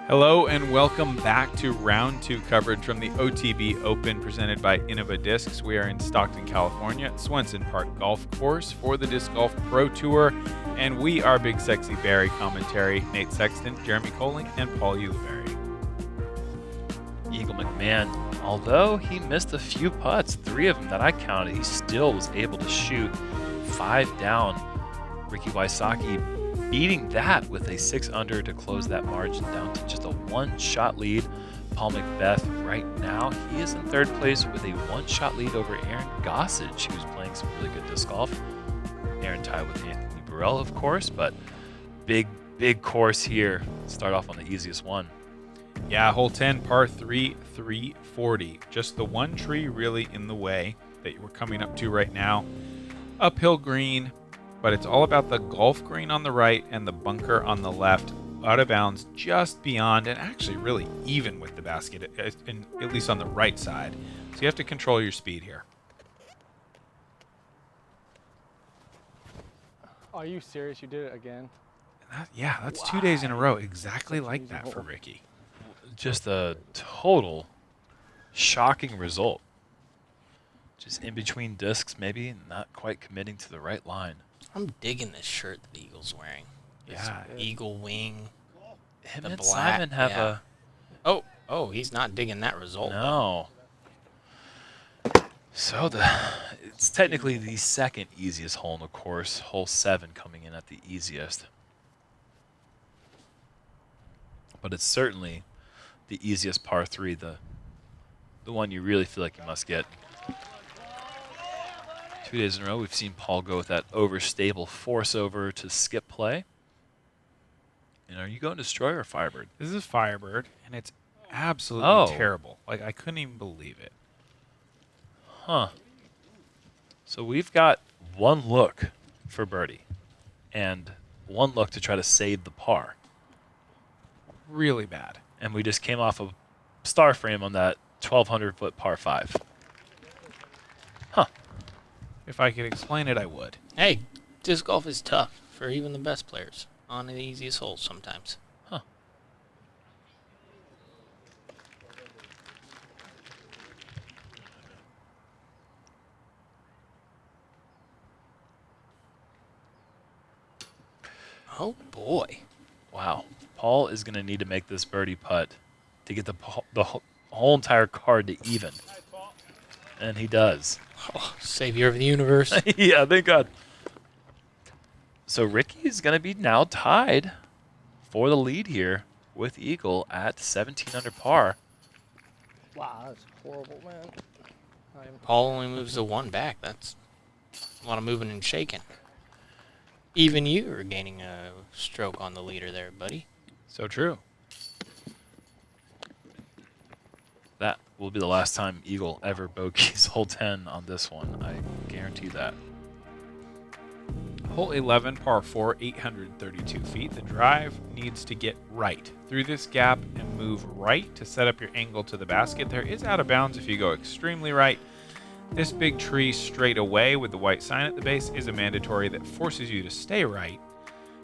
Hello and welcome back to round 2 coverage from the OTB Open presented by UDISC. We are in Stockton, California at Swenson Park Golf Course for the Disc Golf Pro Tour, and we are BigSexyBarri commentary, Nate Sexton, Jeremy Koling, and Paul Ulibarri. Eagle McMahon, although he missed a few putts, 3 of them that I counted, he still was able to shoot 5 down. Ricky Wysocki beating that with a 6 under to close that margin down to just a 1-shot lead. Paul McBeth right now, he is in 3rd place with a 1-shot lead over Aaron Gossage, who's playing some really good disc golf. Aaron tied with Anthony Burrell, of course, but big course here. Start off on the easiest one. Yeah, hole 10, par 3, 340. Just the one tree really in the way that we're coming up to right now. Uphill green, but it's all about the golf green on the right and the bunker on the left, out of bounds just beyond, and actually really even with the basket, at least on the right side. So you have to control your speed here. Are you serious? You did it again? Yeah, that's 2 days in a row, exactly like that for Ricky. Just a total shocking result. Just in between discs, maybe not quite committing to the right line. I'm digging this shirt that the Eagle's wearing. Yeah. This eagle wing. Him The and black, Simon have yeah. Oh, he's not digging that result. no. So it's technically the 2nd easiest hole in the course. Hole 7 coming in at the easiest. But it's certainly the easiest par 3, the one you really feel like you must get. 2 days in a row, we've seen Paul go with that overstable force over to skip play. And are you going Destroyer or Firebird? This is Firebird, and it's absolutely terrible. Like, I couldn't even believe it. Huh. So we've got one look for birdie and one look to try to save the par. Really bad. And we just came off a star frame on that 1,200-foot par 5. Huh. If I could explain it, I would. Hey, disc golf is tough for even the best players on the easiest holes sometimes. Huh. Oh, boy. Wow. Paul is going to need to make this birdie putt to get the whole entire card to even. And he does. Oh, savior of the universe. Yeah, thank God. So Ricky's going to be now tied for the lead here with Eagle at 17 under par. Wow, that's horrible, man. Paul only moves the 1 back. That's a lot of moving and shaking. Even you are gaining a stroke on the leader there, buddy. So true. That will be the last time Eagle ever bogeys hole 10 on this one. I guarantee that. Hole 11, par 4, 832 feet. The drive needs to get right through this gap and move right to set up your angle to the basket. There is out of bounds if you go extremely right. This big tree straight away with the white sign at the base is a mandatory that forces you to stay right.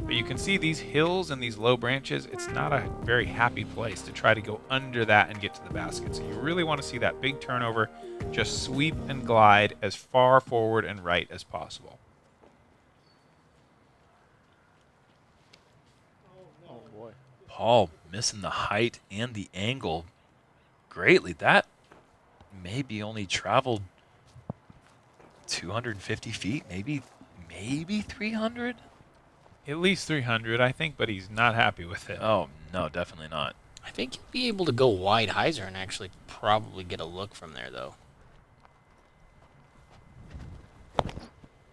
But you can see these hills and these low branches, it's not a very happy place to try to go under that and get to the basket. So you really want to see that big turnover, just sweep and glide as far forward and right as possible. Oh, boy. Paul missing the height and the angle greatly. That maybe only traveled 250 feet, maybe 300? At least 300, I think, but he's not happy with it. Oh, no, definitely not. I think you'll be able to go wide hyzer and actually probably get a look from there, though.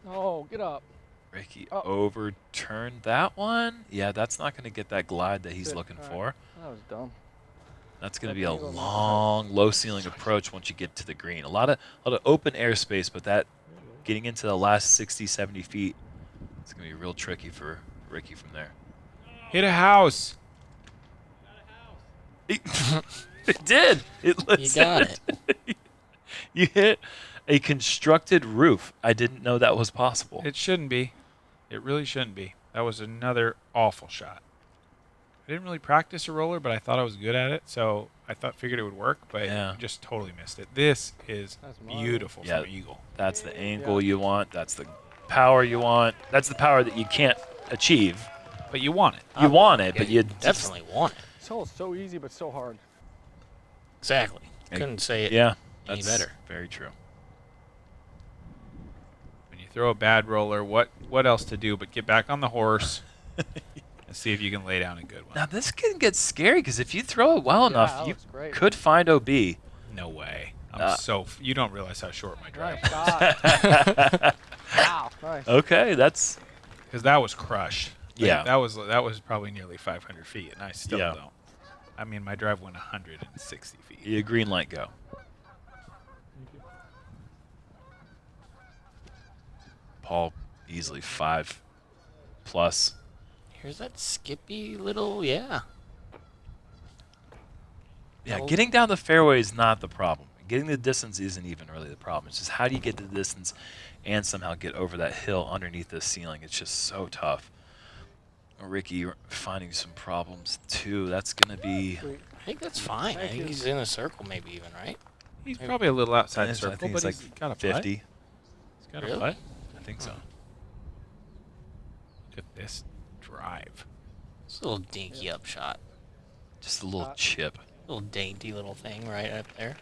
Oh, get up. Ricky Oh. overturned that one. Yeah, that's not going to get that glide that he's Good. looking All for. right. That was dumb. That's going to That be a angle on the long, low ceiling approach once you get to the green. A lot of open airspace, but that getting into the last 60, 70 feet, it's going to be real tricky for Ricky from there. Hit a house. It did. You got it. You hit a constructed roof. I didn't know that was possible. It shouldn't be. It really shouldn't be. That was another awful shot. I didn't really practice a roller, but I thought I was good at it, so I figured it would work, but Yeah. just totally missed it. This is That's mine. beautiful Yeah. from Eagle. That's the angle you want. That's the power you want. That's the power that you can't achieve. But you want it. You want it, Yeah, but you definitely want it. This hole is so easy, but so hard. Exactly. Hey, Couldn't say it Yeah, any that's better. very true. When you throw a bad roller, what else to do but get back on the horse and see if you can lay down a good one. Now this can get scary because if you throw it well Yeah, enough, that you looks great. could find OB. No way. You don't realize how short my drive Nice shot. Wow. Nice. Okay, that's because that was crushed. Like, Yeah. that was probably nearly 500 feet, and I still Yeah. don't. I mean, my drive went 160 feet. a green light go. Paul easily 5+. Here's that skippy little, yeah. Yeah, Well- getting down the fairway is not the problem. Getting the distance isn't even really the problem. It's just how do you get the distance and somehow get over that hill underneath the ceiling. It's just so tough. Ricky finding some problems too. That's going to be... Sweet. I think that's fine. I Thank think you. he's in a circle maybe even, right? He's probably a little outside the I circle, think but it's he's like got a 50. putt. He's got Really? a putt. I think so. Look at this drive. It's a little dinky upshot. Just a little chip. Little dainty little thing right up there.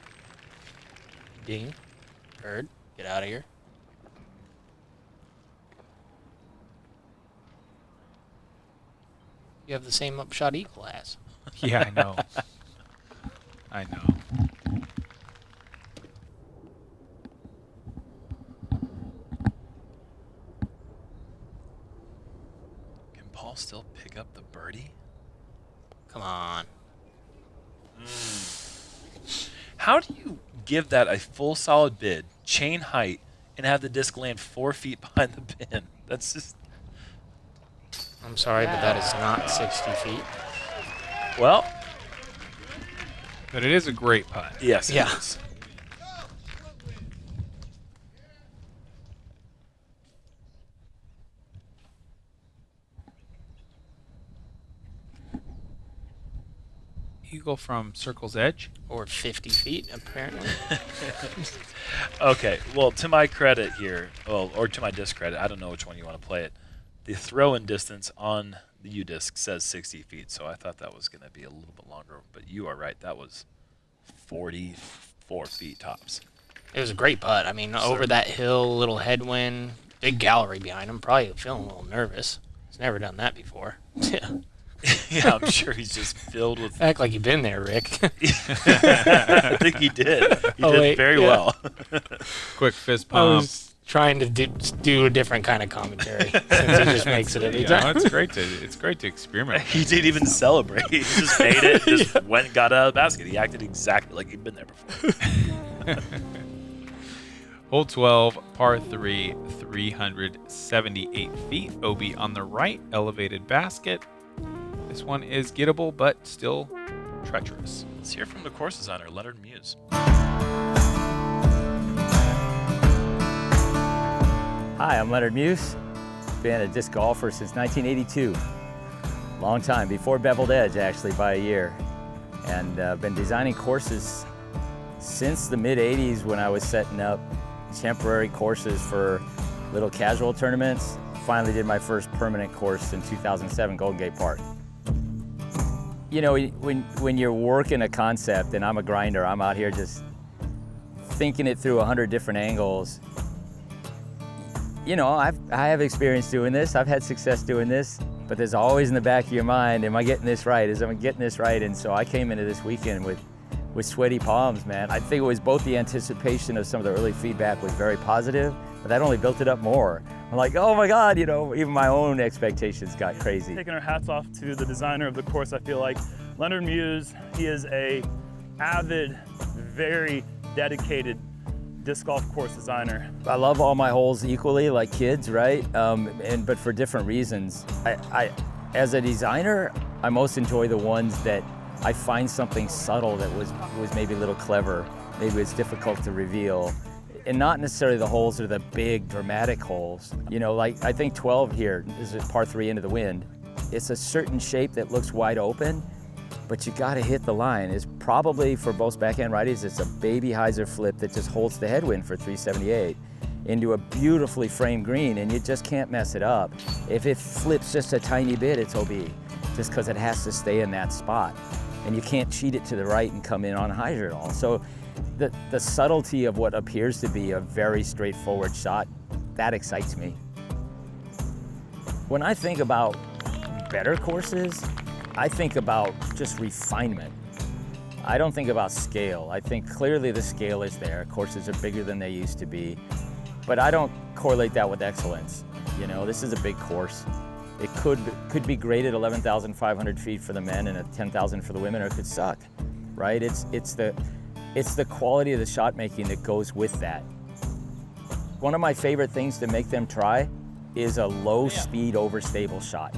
Ding. Bird. Get out of here. You have the same upshot Eagle has. Yeah, I know. I know. Can Paul still pick up the birdie? Come on. How do you give that a full solid bid, chain height, and have the disc land 4 feet behind the pin? That's just... I'm sorry, but that is not 60 feet. Well, But it is a great putt. yes, it Yeah. is. Eagle from Circle's Edge. Or 50 feet, apparently. Okay, well, to my credit here, well, or to my discredit, I don't know which one you want to play it. The throw-in distance on the UDISC says 60 feet, so I thought that was going to be a little bit longer. But you are right, that was 44 feet tops. It was a great putt. I mean, over that hill, little headwind, big gallery behind him. Probably feeling a little nervous. He's never done that before. Yeah. Yeah, I'm sure he's just filled with... Act like you've been there, Rick. I think he did. He Oh, did wait, very yeah. well. Quick fist I pump. was trying to do a different kind of commentary since he just makes it every You know, time. it's great to experiment. He didn't even celebrate. He just made it, just went and got out of the basket. He acted exactly like he'd been there before. Hole 12, par 3, 378 feet. OB on the right, elevated basket. This one is gettable, but still treacherous. Let's hear from the course designer, Leonard Muse. Hi, I'm Leonard Muse. Been a disc golfer since 1982. Long time, before Beveled Edge actually by a year. And been designing courses since the mid-'80s when I was setting up temporary courses for little casual tournaments. Finally did my first permanent course in 2007, Golden Gate Park. You know, when you're working a concept, and I'm a grinder, I'm out here just thinking it through 100 different angles. You know, I have experience doing this. I've had success doing this, but there's always in the back of your mind, am I getting this right? Am I getting this right? And so I came into this weekend with sweaty palms, man. I think it was both the anticipation of some of the early feedback was very positive, but that only built it up more. I'm like, oh my God, you know, even my own expectations got crazy. Taking our hats off to the designer of the course. I feel like Leonard Muse, he is a avid, very dedicated disc golf course designer. I love all my holes equally, like kids, right? But for different reasons. I, as a designer, I most enjoy the ones that I find something subtle that was maybe a little clever, maybe it's difficult to reveal. And not necessarily the holes are the big dramatic holes. You know, like I think 12 here, this is par 3 into the wind. it's a certain shape that looks wide open, but you gotta hit the line. It's probably, for most backhand righties, it's a baby hyzer flip that just holds the headwind for 378 into a beautifully framed green, and you just can't mess it up. If it flips just a tiny bit, it's OB, just because it has to stay in that spot. And you can't cheat it to the right and come in on hyzer at all. So the subtlety of what appears to be a very straightforward shot, that excites me. When I think about better courses, I think about just refinement. I don't think about scale. I think clearly the scale is there. Courses are bigger than they used to be, but I don't correlate that with excellence. You know, this is a big course. It could be great at 11,500 feet for the men and at 10,000 for the women, or it could suck, right? It's the quality of the shot making that goes with that. One of my favorite things to make them try is a low speed overstable shot.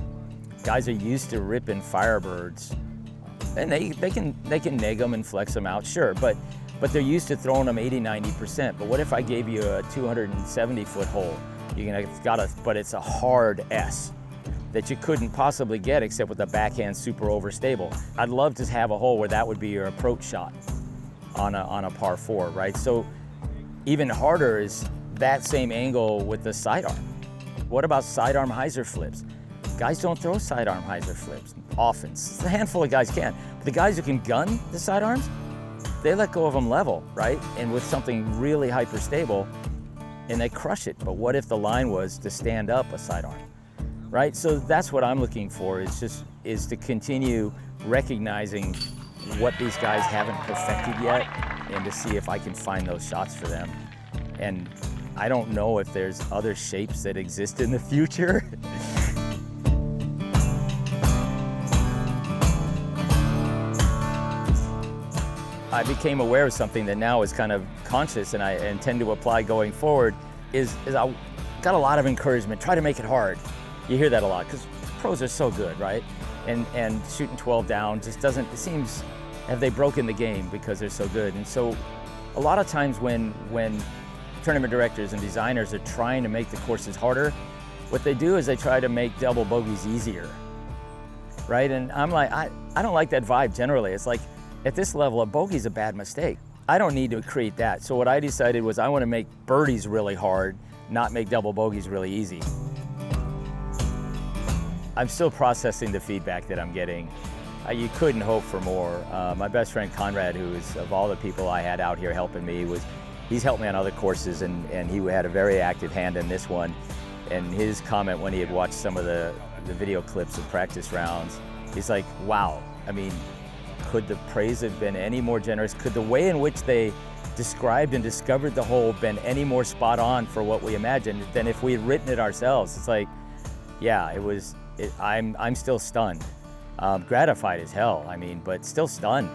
Guys are used to ripping Firebirds, and they can neg them and flex them out, sure, but they're used to throwing them 80, 90%. But what if I gave you a 270-foot hole? But it's a hard S that you couldn't possibly get except with a backhand super overstable. I'd love to have a hole where that would be your approach shot on a par 4, right? So even harder is that same angle with the sidearm. What about sidearm hyzer flips? Guys don't throw sidearm hyzer flips often. A handful of guys can. But the guys who can gun the sidearms, they let go of them level, right? And with something really hyper stable, and they crush it. But what if the line was to stand up a sidearm, right? So that's what I'm looking for, is to continue recognizing what these guys haven't perfected yet, and to see if I can find those shots for them. And I don't know if there's other shapes that exist in the future. I became aware of something that now is kind of conscious, and I intend to apply going forward, is I got a lot of encouragement. Try to make it hard. You hear that a lot, because pros are so good, right? And shooting 12 down just doesn't, it seems, have they broken the game because they're so good? And so a lot of times when tournament directors and designers are trying to make the courses harder, what they do is they try to make double bogeys easier, right? And I'm like, I don't like that vibe generally. It's like, at this level, a bogey's a bad mistake. I don't need to create that. So what I decided was I want to make birdies really hard, not make double bogeys really easy. I'm still processing the feedback that I'm getting. You couldn't hope for more. My best friend Conrad, who is, of all the people I had out here helping me, he's helped me on other courses, and he had a very active hand in this one. And his comment when he had watched some of the video clips of practice rounds, he's like, wow, I mean, could the praise have been any more generous? Could the way in which they described and discovered the hole been any more spot on for what we imagined than if we had written it ourselves? It's like, yeah, I'm still stunned. Gratified as hell, I mean, but still stunned.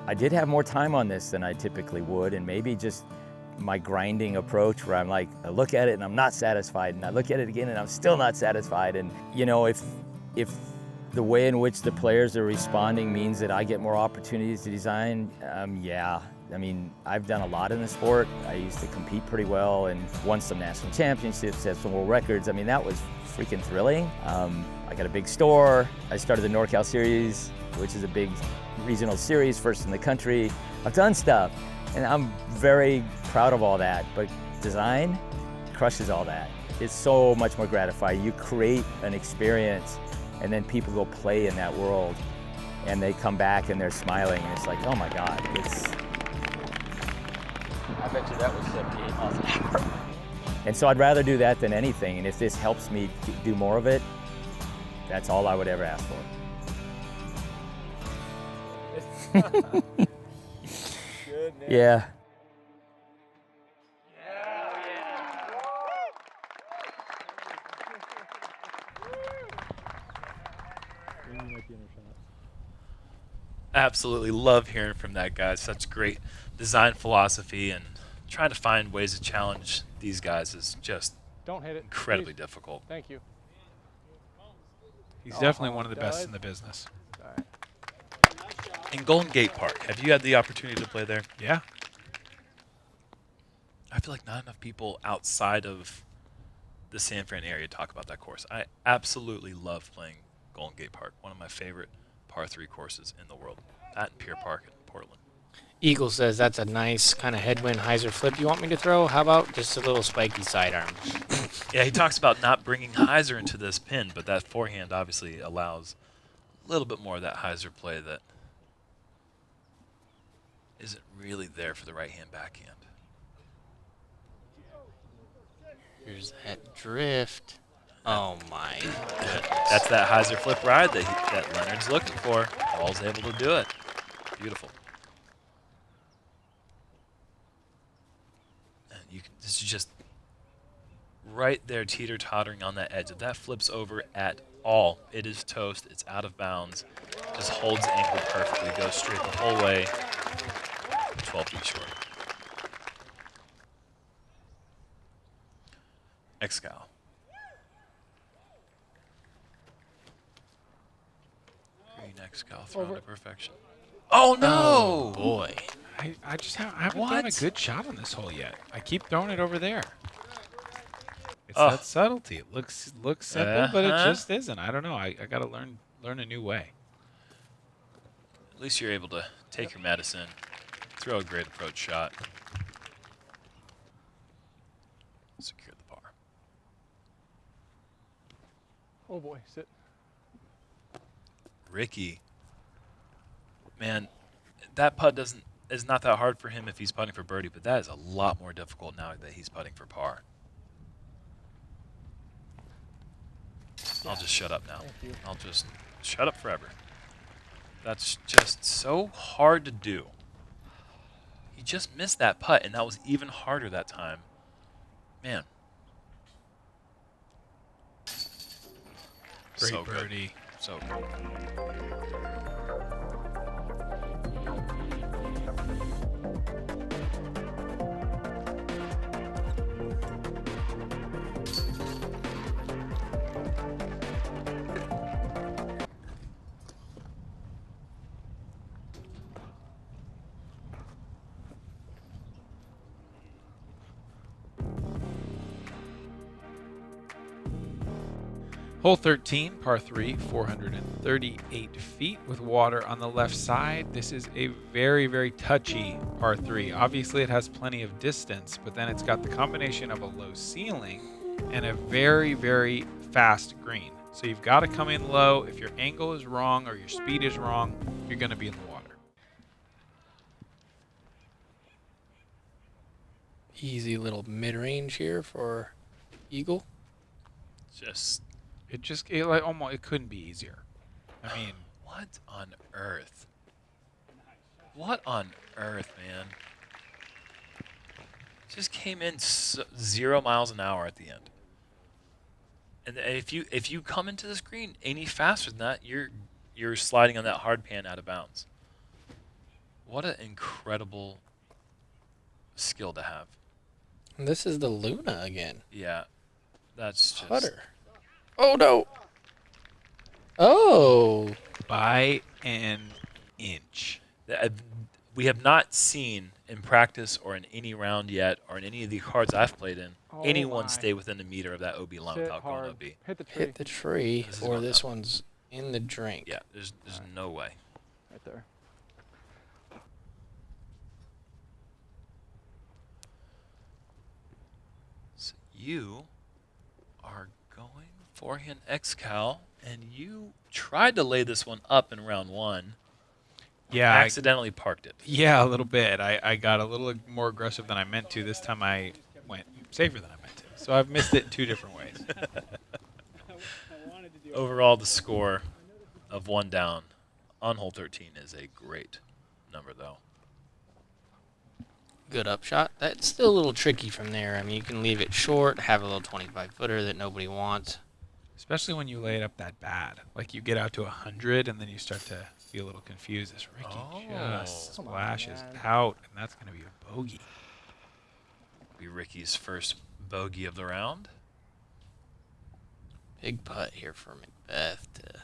I did have more time on this than I typically would, and maybe just my grinding approach where I'm like, I look at it and I'm not satisfied, and I look at it again and I'm still not satisfied. And you know, if the way in which the players are responding means that I get more opportunities to design, yeah. I mean, I've done a lot in the sport. I used to compete pretty well and won some national championships, had some world records. I mean, that was freaking thrilling. I got a big store. I started the NorCal Series, which is a big regional series, first in the country. I've done stuff, and I'm very proud of all that, but design crushes all that. It's so much more gratifying. You create an experience, and then people go play in that world, and they come back and they're smiling, and it's like, oh my God, I bet you that was 78 miles an hour. And so I'd rather do that than anything, and if this helps me do more of it, that's all I would ever ask for. Good, man. Yeah. Absolutely love hearing from that guy. Such great design philosophy, and trying to find ways to challenge these guys is just Don't hit it. incredibly Please. difficult. Thank you. He's definitely one of the best in the business. All right. In Golden Gate Park, have you had the opportunity to play there? Yeah. I feel like not enough people outside of the San Fran area talk about that course. I absolutely love playing Golden Gate Park, one of my favorite par 3 courses in the world. That and Pier Park in Portland. Eagle says that's a nice kind of headwind hyzer flip you want me to throw. How about just a little spiky sidearm? Yeah, he talks about not bringing hyzer into this pin, but that forehand obviously allows a little bit more of that hyzer play that isn't really there for the right-hand backhand. Here's that drift. Oh my goodness. That's that hyzer flip ride that Leonard's looking for. Paul's able to do it. Beautiful. And this is just right there, teeter-tottering on that edge. If that flips over at all, it is toast. It's out of bounds. Just holds the ankle perfectly. Goes straight the whole way. 12 feet short. Excal. Green Excal thrown to perfection. Oh no! Oh boy. I haven't done a good shot on this hole yet. I keep throwing it over there. It's that subtlety. It looks simple, but it just isn't. I don't know. I got to learn a new way. At least you're able to take your medicine, throw a great approach shot, secure the par. Oh boy, sit. Ricky, man, that putt is not that hard for him if he's putting for birdie, but that is a lot more difficult now that he's putting for par. I'll just shut up now. Thank you. I'll just shut up forever. That's just so hard to do. He just missed that putt, and that was even harder that time. Man. Great So birdie. good. So good. Hole 13, par 3, 438 feet with water on the left side. This is a very, very touchy par 3. Obviously, it has plenty of distance, but then it's got the combination of a low ceiling and a very, very fast green. So you've got to come in low. If your angle is wrong or your speed is wrong, you're going to be in the water. Easy little mid-range here for Eagle. It couldn't be easier. I mean, what on earth? What on earth, man? Just came in 0 miles an hour at the end. And if you come into this green any faster than that, you're sliding on that hard pan out of bounds. What an incredible skill to have. And this is the Luna again. Yeah, that's just Putter. Oh no. Oh. by an inch. We have not seen in practice or in any round yet, or in any of the cards I've played in, anyone my. stay within a meter of that OB line Sit without hard. going OB. Hit the tree. Hit the tree, This is or going this up. one's in the drink. Yeah, there's no way. Right there. So you are going forehand Excal, and you tried to lay this one up in round 1. Yeah, Accidentally parked it. yeah, a little bit. I got a little more aggressive than I meant to. This time I went safer than I meant to. So I've missed it in 2 different ways. Overall, the score of 1 down on hole 13 is a great number, though. Good upshot. That's still a little tricky from there. I mean, you can leave it short, have a little 25-footer that nobody wants. Especially when you lay it up that bad. Like you get out to 100 and then you start to be a little confused. This Ricky just Come on, splashes man. out, and that's going to be a bogey. Be Ricky's first bogey of the round. Big putt here for McBeth to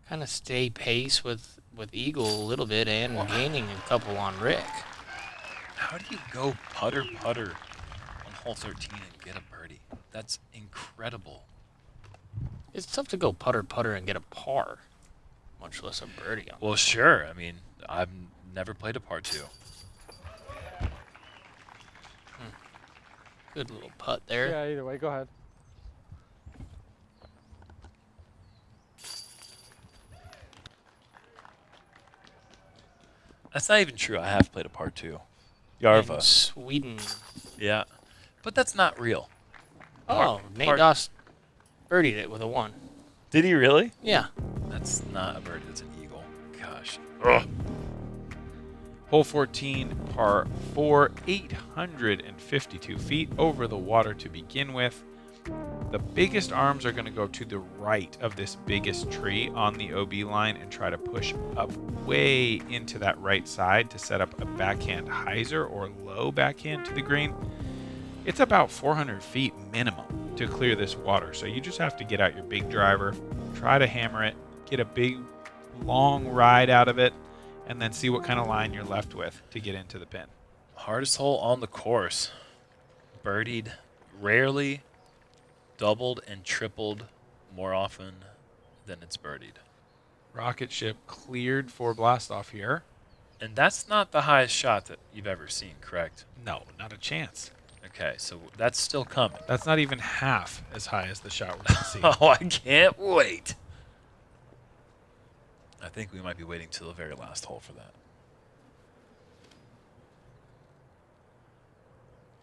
kind of stay pace with Eagle a little bit and gaining a couple on Rick. How do you go putter on hole 13 and get a birdie? That's incredible. It's tough to go putter and get a par, much less a birdie on. Well, sure. I mean, I've never played a par 2. Good little putt there. Yeah, either way, go ahead. That's not even true. I have played a par 2. In Yarva. Sweden. Yeah. But that's not real. Oh, Nate par- Doss birdied it with a 1. Did he really? Yeah. That's not a birdie. That's an eagle. Gosh. Hole 14, par 4, 852 feet over the water to begin with. The biggest arms are going to go to the right of this biggest tree on the OB line and try to push up way into that right side to set up a backhand hyzer or low backhand to the green. It's about 400 feet minimum to clear this water, so you just have to get out your big driver, try to hammer it, get a big long ride out of it, and then see what kind of line you're left with to get into the pin. Hardest hole on the course. Birdied rarely, doubled and tripled more often than it's birdied. Rocket ship cleared for blast off here. And that's not the highest shot that you've ever seen, correct? No, not a chance. Okay, so that's still coming. That's not even half as high as the shot we're going to see. Oh, I can't wait. I think we might be waiting till the very last hole for that.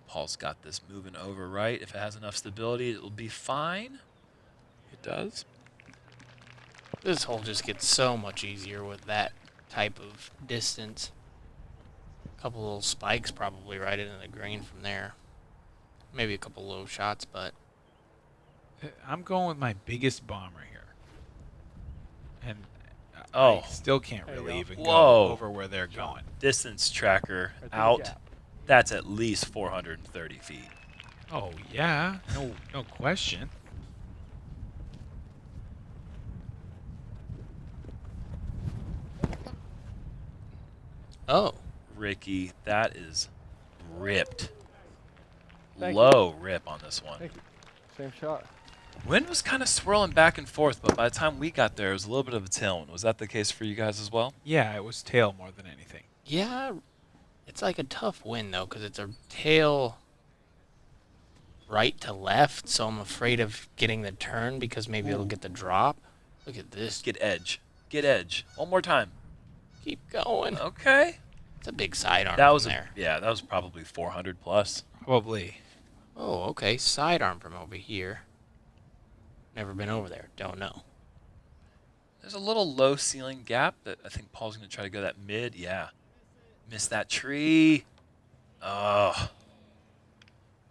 Paul's got this moving over right. If it has enough stability, it'll be fine. It does. This hole just gets so much easier with that type of distance. A couple little spikes probably right into the green from there. Maybe a couple low shots, but I'm going with my biggest bomber here. And Oh. I still can't There you really go. even Whoa. go over where they're going. Distance tracker Right through the out. gap. That's at least 430 feet. Oh, yeah. No question. oh, Ricky, that is ripped. Thank you. Low rip on this one. Thank you. Same shot. Wind was kind of swirling back and forth, but by the time we got there, it was a little bit of a tailwind. Was that the case for you guys as well? Yeah, it was tail more than anything. yeah. It's like a tough win though, because it's a tail right to left. So I'm afraid of getting the turn because maybe it'll get the drop. Look at this. Get edge. Get edge. One more time. Keep going. Okay. It's a big sidearm That was from there. yeah, that was probably 400 plus. Probably. Oh, okay. Sidearm from over here. Never been over there. Don't know. There's a little low ceiling gap that I think Paul's going to try to go that mid. Yeah. Missed that tree. Oh.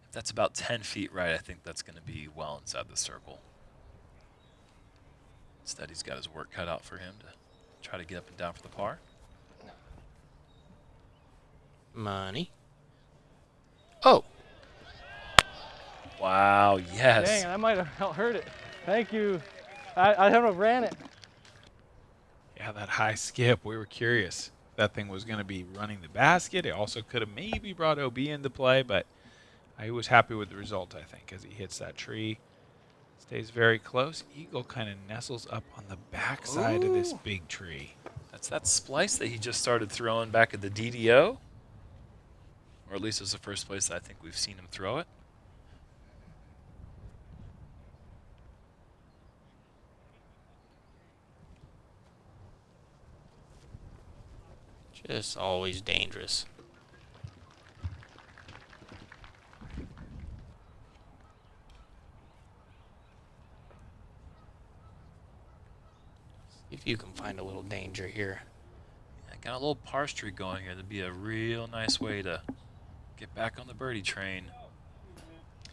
If that's about 10 feet right, I think that's going to be well inside the circle. Instead, he's got his work cut out for him to try to get up and down for the par. Money. Oh, Wow, yes. Dang, I might have hurt it. Thank you. I don't know, ran it. Yeah, that high skip. We were curious. That thing was going to be running the basket. It also could have maybe brought OB into play, but I was happy with the result, I think, as he hits that tree. Stays very close. Eagle kind of nestles up on the backside of this big tree. That's that splice that he just started throwing back at the DDO. Or at least it's the first place that I think we've seen him throw it. just always dangerous. See if you can find a little danger here. Yeah, got a little par streak going here. That'd be a real nice way to get back on the birdie train.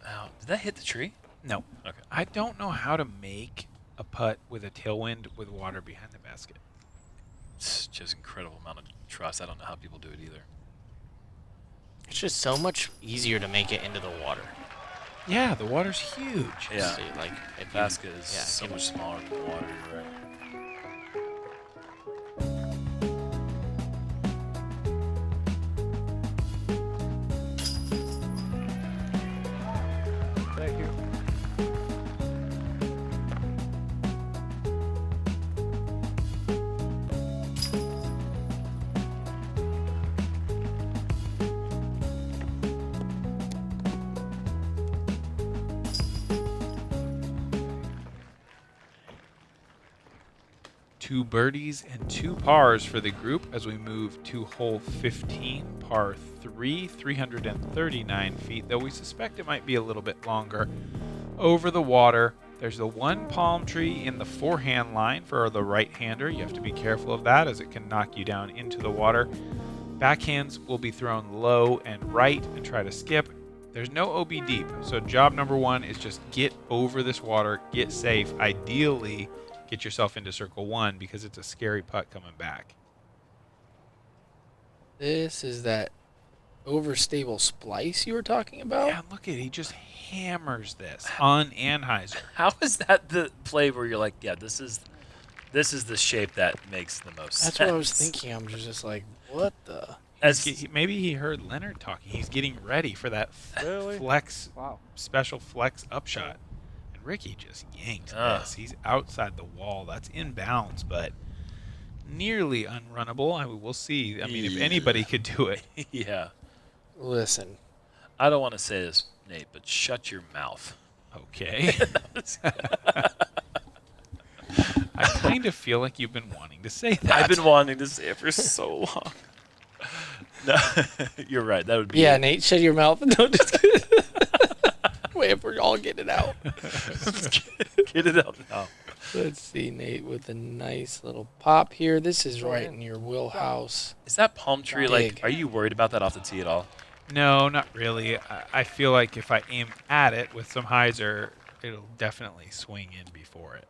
Ow, did that hit the tree? No. Okay. I don't know how to make a putt with a tailwind with water behind the basket. It's just incredible amount of trust. I don't know how people do it either. It's just so much easier to make it into the water. Yeah, the water's huge. Yeah. So, like, if you- Basket is yeah, so give much it- smaller than the water. You're right. Thank you. 2 birdies and 2 pars for the group as we move to hole 15, par 3, 339 feet, though we suspect it might be a little bit longer. Over the water, there's the one palm tree in the forehand line for the right-hander. You have to be careful of that as it can knock you down into the water. Backhands will be thrown low and right and try to skip. There's no OB deep, so job number 1 is just get over this water, get safe. Ideally, get yourself into circle 1 because it's a scary putt coming back. This is that overstable splice you were talking about? Yeah, look at it. He just hammers this on Anheuser. How is that the play where you're like, yeah, this is the shape that makes the most sense? That's what I was thinking. I'm just like, what the? Maybe he heard Leonard talking. He's getting ready for that flex, special flex upshot. And Ricky just yanked this. He's outside the wall. That's inbounds, but nearly unrunnable. We'll see. I mean, if anybody could do it. Yeah. Listen. I don't want to say this, Nate, but shut your mouth. Okay. I kind of feel like you've been wanting to say that. I've been wanting to say it for so long. No, you're right. That would be Yeah, Nate, shut your mouth. No, just kidding. Wait, if we're all getting it out. Get it out now. Let's see, Nate, with a nice little pop here. This is right in your wheelhouse. Is that palm tree, like, are you worried about that off the tee at all? No, not really. I feel like if I aim at it with some hyzer, it'll definitely swing in before it.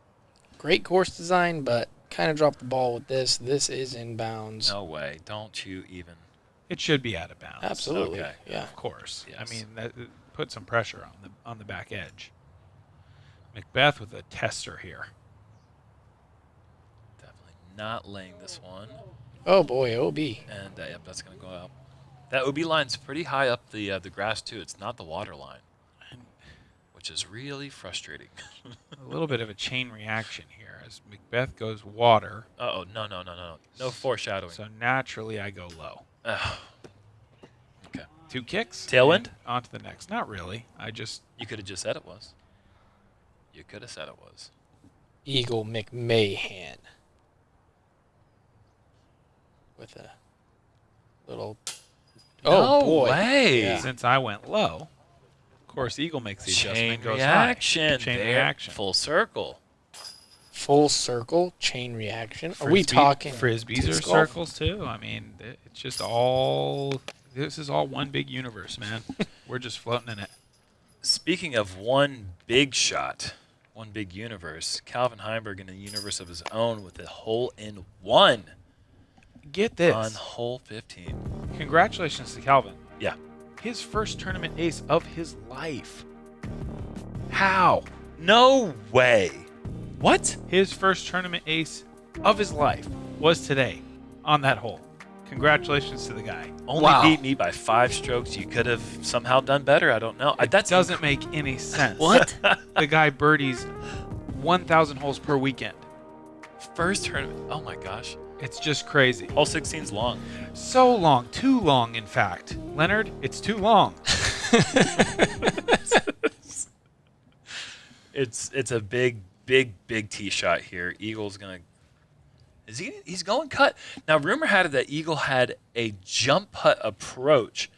Great course design, but kind of dropped the ball with this. This is inbounds. No way. Don't you even. It should be out of bounds. Absolutely. Okay. Yeah. Of course. Yes. I mean, put some pressure on the back edge. McBeth with a tester here. Definitely not laying this one. Oh, boy, OB. And, yep, that's going to go out. That OB line's pretty high up the grass, too. It's not the water line, which is really frustrating. A little bit of a chain reaction here as McBeth goes water. Uh-oh, no. No foreshadowing. So naturally I go low. Okay. 2 kicks. Tailwind? And on to the next. Not really. You could have just said it was. You could have said it was. Eagle McMahon. With a little... No oh, boy. way. Yeah. Since I went low, of course, Eagle makes the adjustment Chain and goes reaction. high. Chain there. reaction. Full circle. Full circle, chain reaction. Are we talking Frisbees are disc golf? circles, too? I mean, it's just all... This is all one big universe, man. We're just floating in it. Speaking of one big shot, one big universe, Calvin Heimberg in a universe of his own with a hole-in-one Get this. on hole 15. Congratulations to Calvin. Yeah. His first tournament ace of his life. How? No way. What? His first tournament ace of his life was today on that hole. Congratulations to the guy. Only beat me by 5 strokes. You could have somehow done better. I don't know. That doesn't make any sense. What? The guy birdies 1,000 holes per weekend. First tournament. Oh, my gosh. It's just crazy. Hole 16's long. So long. Too long, in fact. Leonard, it's too long. It's a big tee shot here. Eagle's going to... He's going cut. Now, rumor had it that Eagle had a jump putt approach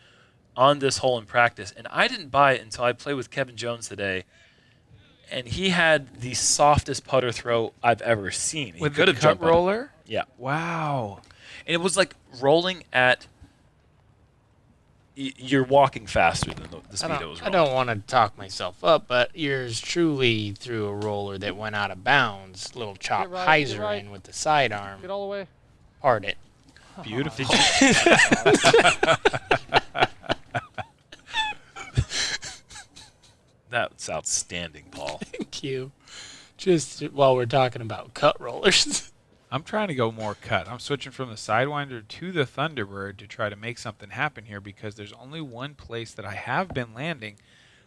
on this hole in practice, and I didn't buy it until I played with Kevin Jones today, and he had the softest putter throw I've ever seen. With the cut roller? Yeah. Wow. And it was like rolling at... You're walking faster than the speed it was rolling. I don't want to talk myself up, but yours truly threw a roller that went out of bounds. Little chop hyzer in with the sidearm. Get all the way. Part it. Beautiful. That's outstanding, Paul. Thank you. Just while we're talking about cut rollers. I'm trying to go more cut. I'm switching from the Sidewinder to the Thunderbird to try to make something happen here because there's only one place that I have been landing.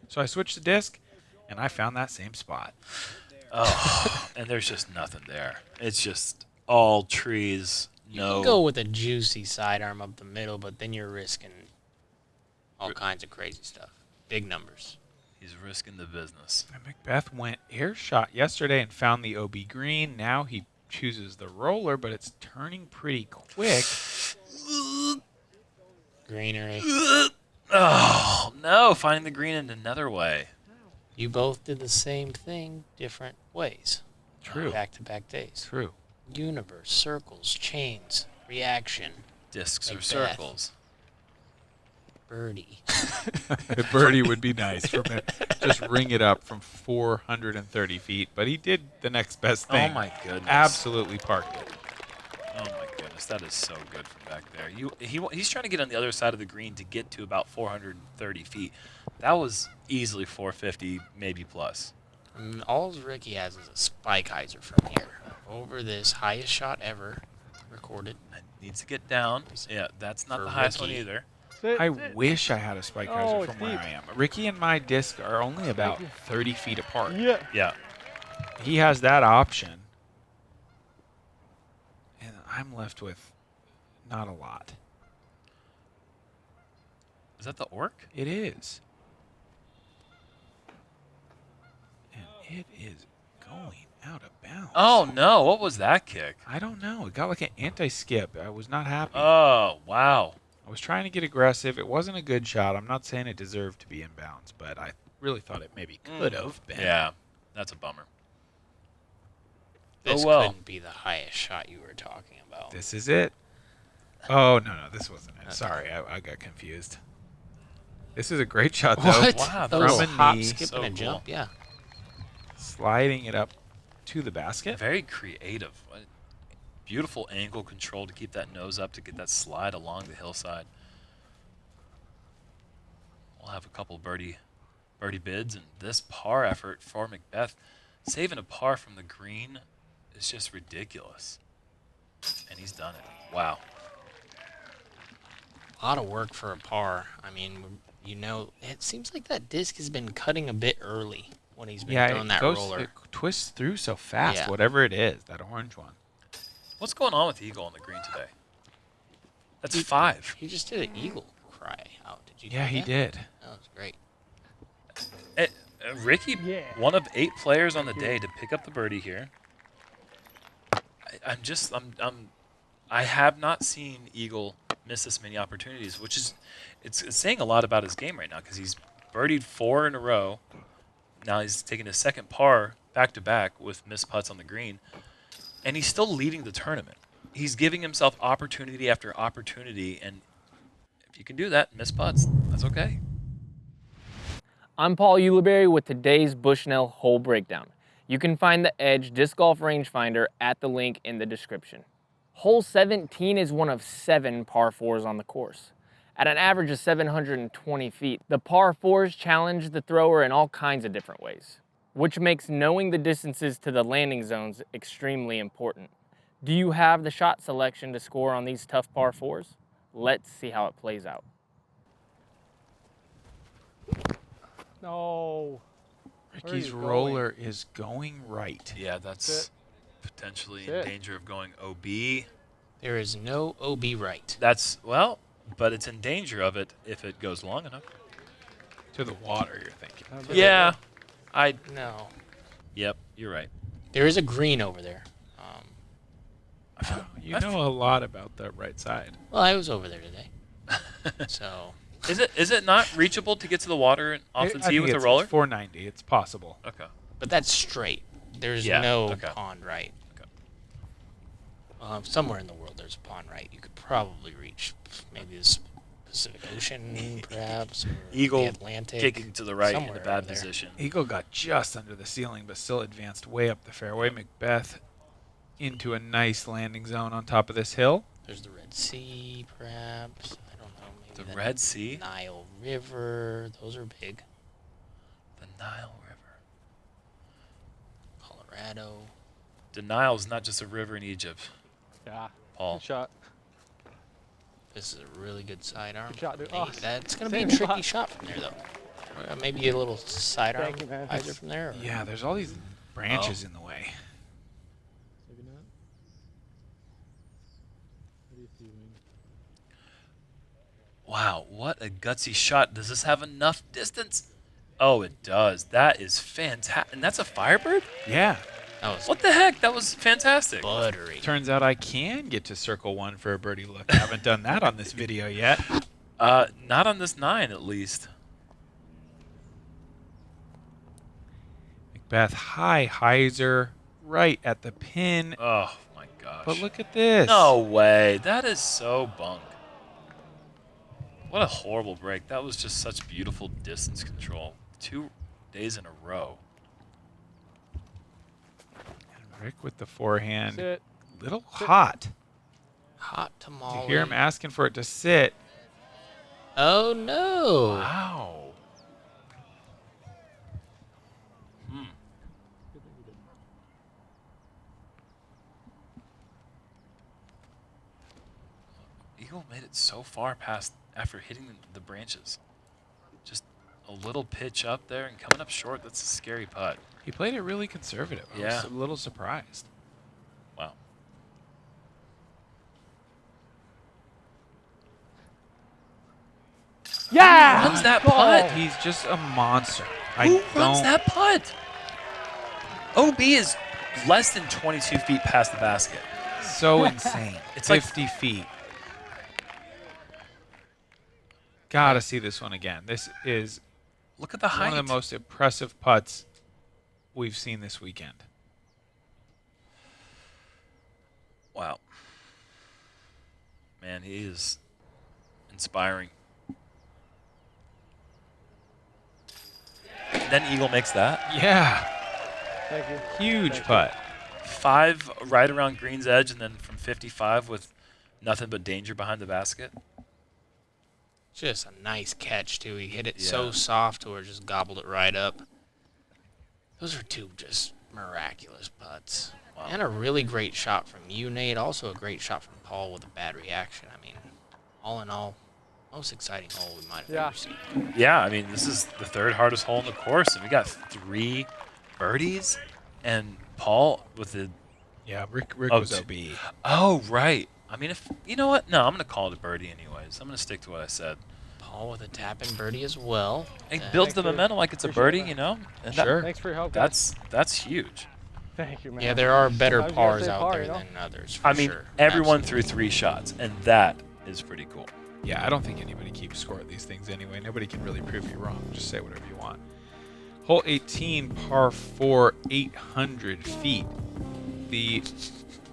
So I switched the disc, and I found that same spot. Oh, and there's just nothing there. It's just all trees. You can go with a juicy sidearm up the middle, but then you're risking all kinds of crazy stuff. Big numbers. He's risking the business. And McBeth went air shot yesterday and found the OB green. Now he chooses the roller, but it's turning pretty quick. Greenery. Oh, no. Finding the green in another way. You both did the same thing, different ways. True. Back-to-back days. True. Universe, circles, chains, reaction, Discs or McBeth. circles. birdie. Birdie would be nice for me. Just ring it up from 430 feet. But he did the next best thing. Oh, my goodness. Absolutely parked it. Oh, my goodness. That is so good from back there. He's trying to get on the other side of the green to get to about 430 feet. That was easily 450, maybe plus. All Ricky has is a spike hyzer from here. Over this highest shot ever recorded. It needs to get down. Yeah, that's not For the highest one Ricky. either. I wish I had a spike hyzer Oh, from it's where deep. I am. Ricky and my disc are only about 30 feet apart. Yeah. Yeah. He has that option. And I'm left with not a lot. Is that the orc? It is. And it is going out of bounds. Oh, no. What was that kick? I don't know. It got like an anti-skip. I was not happy. Oh, wow. I was trying to get aggressive. It wasn't a good shot. I'm not saying it deserved to be in bounds, but I really thought it maybe could have been. Yeah, that's a bummer. This Oh, well. couldn't be the highest shot you were talking about. This is it. Oh, no, this wasn't it. Sorry, I got confused. This is a great shot, though. What? Wow, That from was a hop, knee. skip, So and a cool. jump. Yeah. Sliding it up to the basket. Very creative. Beautiful angle control to keep that nose up to get that slide along the hillside. We'll have a couple birdie bids, and this par effort for McBeth, saving a par from the green, is just ridiculous. And he's done it. Wow. A lot of work for a par. I mean, it seems like that disc has been cutting a bit early when he's been throwing that roller. It twists through so fast, Yeah. whatever it is, that orange one. What's going on with Eagle on the green today? That's 5. He just did an eagle cry out. Did you? Yeah, do he that? did. That was great. Ricky, Yeah. one of 8 players on the day to pick up the birdie here. I have not seen Eagle miss this many opportunities, which is it's saying a lot about his game right now because he's birdied 4 in a row. Now he's taking his second par back to back with missed putts on the green, and he's still leading the tournament. He's giving himself opportunity after opportunity, and if you can do that, miss putts, that's okay. I'm Paul Ulibarri with today's Bushnell hole breakdown. You can find the Edge Disc Golf Rangefinder at the link in the description. Hole 17 is one of 7 par 4s on the course. At an average of 720 feet, the par 4s challenge the thrower in all kinds of different ways, which makes knowing the distances to the landing zones extremely important. Do you have the shot selection to score on these tough par 4s? Let's see how it plays out. No. Ricky's you going? roller is going right. Yeah, that's Sit. potentially in Sit. danger of going OB. There is no OB right. But it's in danger of it if it goes long enough. To the water, you're thinking. Yeah, No. Yep, you're right. There is a green over there. You know a lot about the right side. Well, I was over there today. So, Is it not reachable to get to the water and off the I tee think with a it's roller? 490. It's possible. Okay. but that's straight. There's Yeah, no okay. pond right. Okay. Somewhere in the world there's a pond right. You could probably reach maybe the Pacific Ocean, perhaps, or Eagle the Atlantic. kicking to the right in a somewhere bad over there. position. Eagle got just under the ceiling, but still advanced way up the fairway. McBeth into a nice landing zone on top of this hill. There's the Red Sea, perhaps. I don't know. Maybe The Red Sea? Nile River. Those are big. The Nile River. Colorado. The Nile's not just a river in Egypt, Yeah. Paul. Good shot. This is a really good sidearm. Good shot, dude. Hey, Oh, that's going to be same a tricky shot. shot from there, though. Maybe a little sidearm Thank you, man. hyzer from there. Or Yeah, there's all these branches in the way. Maybe not. What do you see, Wing? Wow, what a gutsy shot. Does this have enough distance? Oh, it does. That is fantastic. And that's a Firebird? Yeah. That was What the heck? That was fantastic. buttery. Turns out I can get to circle one for a birdie look. I haven't done that on this video yet. Not on this 9, at least. McBeth high hyzer right at the pin. Oh my gosh. But look at this. No way. That is so bunk. What a horrible break. That was just such beautiful distance control. 2 days in a row. And Rick with the forehand. Sit. Little hot. Hot tamale. You hear him asking for it to sit. Oh no! Wow. Eagle made it so far past after hitting the branches. Just a little pitch up there and coming up short. That's a scary putt. He played it really conservative. I Yeah. was a little surprised. Wow. Yeah! Runs that putt. He's just a monster. Who runs that putt? OB is less than 22 feet past the basket. So insane. It's like 50 feet. Gotta see this one again. This is Look at the height. one of the most impressive putts we've seen this weekend. Wow. Man, he is inspiring. And then Eagle makes that. Yeah. Thank you. Huge Thank you. putt. 5 right around green's edge, and then from 55 with nothing but danger behind the basket. Just a nice catch too. He hit it Yeah. so soft to where it just gobbled it right up. Those are 2 just miraculous putts. Wow. And a really great shot from you, Nate. Also a great shot from Paul with a bad reaction. I mean, all in all, most exciting hole we might have Yeah. ever seen. Yeah, I mean, this is the 3rd hardest hole in the course, and we got 3 birdies, and Paul with the... Yeah, Rick Oh, was OB. Oh, right. I mean, if you know what? No, I'm going to call it a birdie anyways. I'm going to stick to what I said. Paul with a tap-in birdie as well. It And builds the Thanks, momentum like it's a appreciate birdie, that. you know? And Sure. Thanks for your help, guys. That's huge. Thank you, man. yeah, there are better Sometimes you gotta pars say out par, there you know? than others, for I mean, sure. everyone Absolutely. threw 3 shots, and that is pretty cool. Yeah, I don't think anybody keeps score of these things anyway. Nobody can really prove you wrong. Just say whatever you want. Hole 18, par 4, 800 feet. The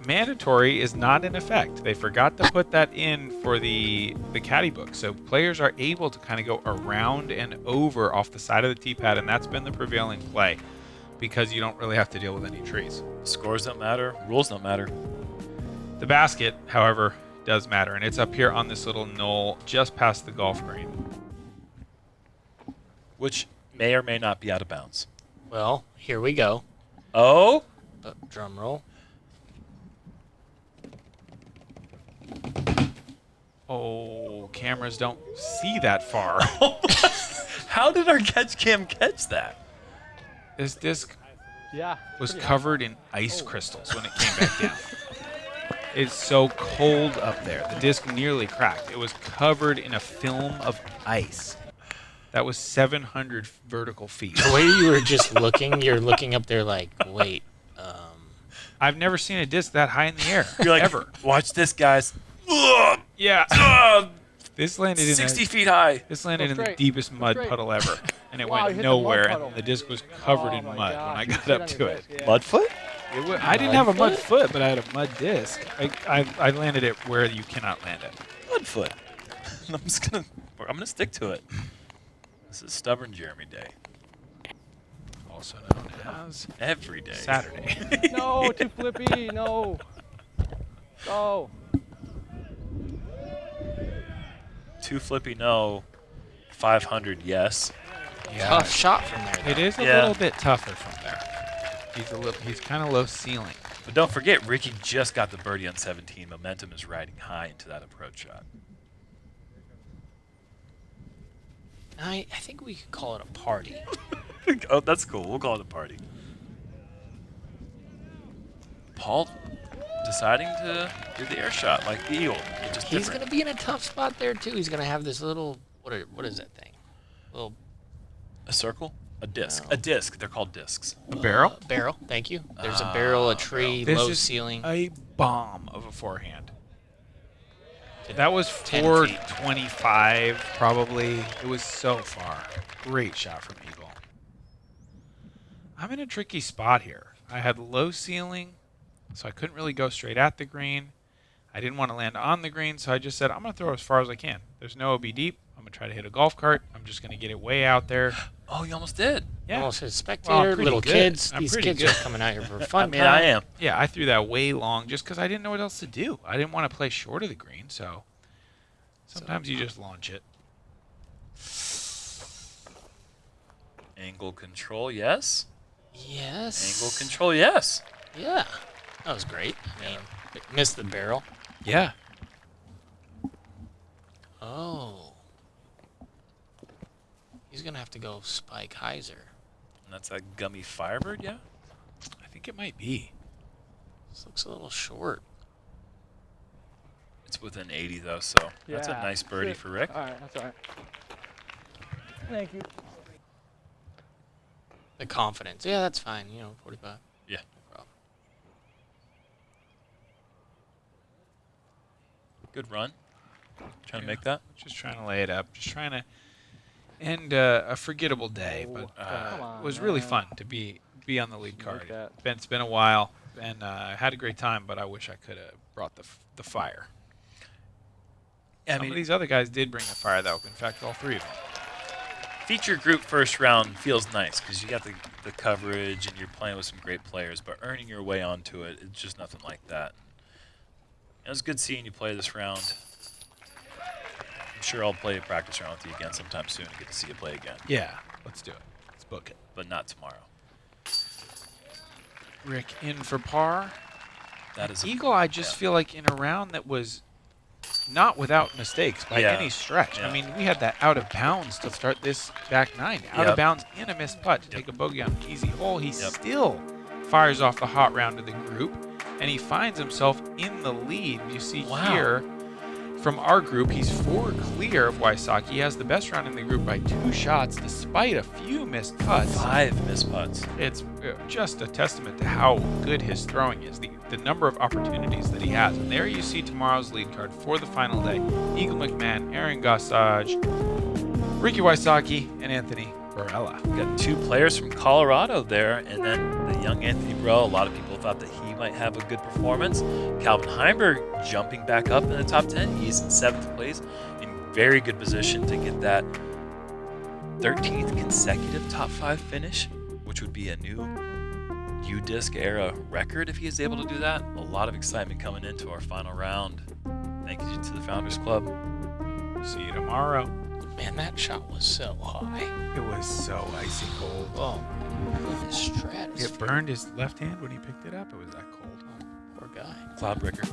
mandatory is not in effect. They forgot to put that in for the caddy book. So players are able to kind of go around and over off the side of the tee pad, and that's been the prevailing play because you don't really have to deal with any trees. Scores don't matter. Rules don't matter. The basket, however, does matter, and it's up here on this little knoll just past the golf green. Which may or may not be out of bounds. Well, here we go. Oh? Drum roll. Oh, cameras don't see that far. How did our catch cam catch that? This disc Yeah. was pretty covered in ice crystals when it came back down. It's so cold up there. The disc nearly cracked. It was covered in a film of ice. That was 700 vertical feet. The way you were just looking, you're looking up there like, wait, I've never seen a disc that high in the air. You're like, ever. watch this, guys. Ugh, Yeah. ugh, This landed in 60 feet high. This landed in Go the straight. deepest Go mud straight. puddle ever, and it Wow, you went hit the mud nowhere. puddle. And the disc was covered Oh in my mud gosh, when I you got sit up on to your it. disc, yeah. Mudfoot? I didn't have a mud foot, but I had a mud disc. I landed it where you cannot land it. Mudfoot. I'm gonna stick to it. This is stubborn Jeremy Day. Also known as Every day. Saturday. No, too flippy. No. Go. Two flippy no. 500 yes. tough shot from there. It Though. is a Yeah. little bit tougher from there. He's kind of low ceiling. But don't forget, Ricky just got the birdie on 17. Momentum is riding high into that approach shot. I think we could call it a party. Oh, that's cool. We'll call it a party. Paul deciding to do the air shot like the Eagle. Which is He's different. going to be in a tough spot there, too. He's going to have this little, what is that thing? Little A circle? A disc. No. A disc. They're called discs. A barrel? Barrel. Thank you. There's a barrel, a tree, This low is ceiling. a bomb of a forehand. That was 10 feet. 425 probably. It was so far. Great shot from Eagle. I'm in a tricky spot here. I had low ceiling, so I couldn't really go straight at the green. I didn't want to land on the green, so I just said, I'm going to throw as far as I can. There's no OB deep. I'm going to try to hit a golf cart. I'm just going to get it way out there. Oh, you almost did. Yeah. Almost hit a Well, spectator, I'm pretty little good. kids. I'm These pretty kids good. are coming out here for fun. I mean, I am. Yeah, I threw that way long just because I didn't know what else to do. I didn't want to play short of the green, so sometimes you just launch it. Angle control, yes. Yes. Angle control, yes. Yeah. That was great. I mean, missed the barrel. Yeah. Oh. He's going to have to go Spike Heiser. And that's a gummy Firebird, yeah? I think it might be. This looks a little short. It's within 80, though, so that's a Yeah. nice birdie Shit. for Rick. All right, that's all right. Thank you. The confidence. Yeah, that's fine. 45. Yeah. No problem. Good run. Trying to Yeah. make that. Just trying to lay it up. Just trying to end a forgettable day, but come it on, was really man. fun to be on the lead card. that. It's been a while, and I had a great time, but I wish I could have brought the fire. Yeah, I Some mean, of these other guys did bring the fire, though. In fact, all three of them. feature group first round feels nice because you got the coverage and you're playing with some great players, but earning your way onto it, it's just nothing like that. It was good seeing you play this round. I'm sure I'll play a practice round with you again sometime soon and get to see you play again, Yeah, let's do it. Let's book it. but not tomorrow. Rick in for par. That is a, Eagle, I just feel like in a round that was not without mistakes by Yeah. any stretch. Yeah. I mean, we had that out of bounds to start this back nine. Out Yep. of bounds in a missed putt to take a bogey on an easy hole. He Yep. still fires off the hot round of the group, and he finds himself in the lead. You see Wow. here from our group, he's 4 clear of Wysocki. He has the best round in the group by 2 shots, despite a few missed putts. 5 missed putts. It's just a testament to how good his throwing is, the number of opportunities that he has. And there you see tomorrow's lead card for the final day. Eagle McMahon, Aaron Gossage, Ricky Wysocki, and Anthony Barella. Got 2 players from Colorado there, and then the young Anthony Bro. A lot of people thought that he might have a good performance. Calvin Heimberg jumping back up in the top 10. He's in 7th place, in very good position to get that 13th consecutive top 5 finish, which would be a new UDISC era record if he is able to do that. A lot of excitement coming into our final round. Thank you to the Founders Club. See you tomorrow. Man, that shot was so high. It was so icy cold. Oh, goodness, stratosphere. It burned his left hand when he picked it up. It was that cold. Poor guy. Cloudbreaker.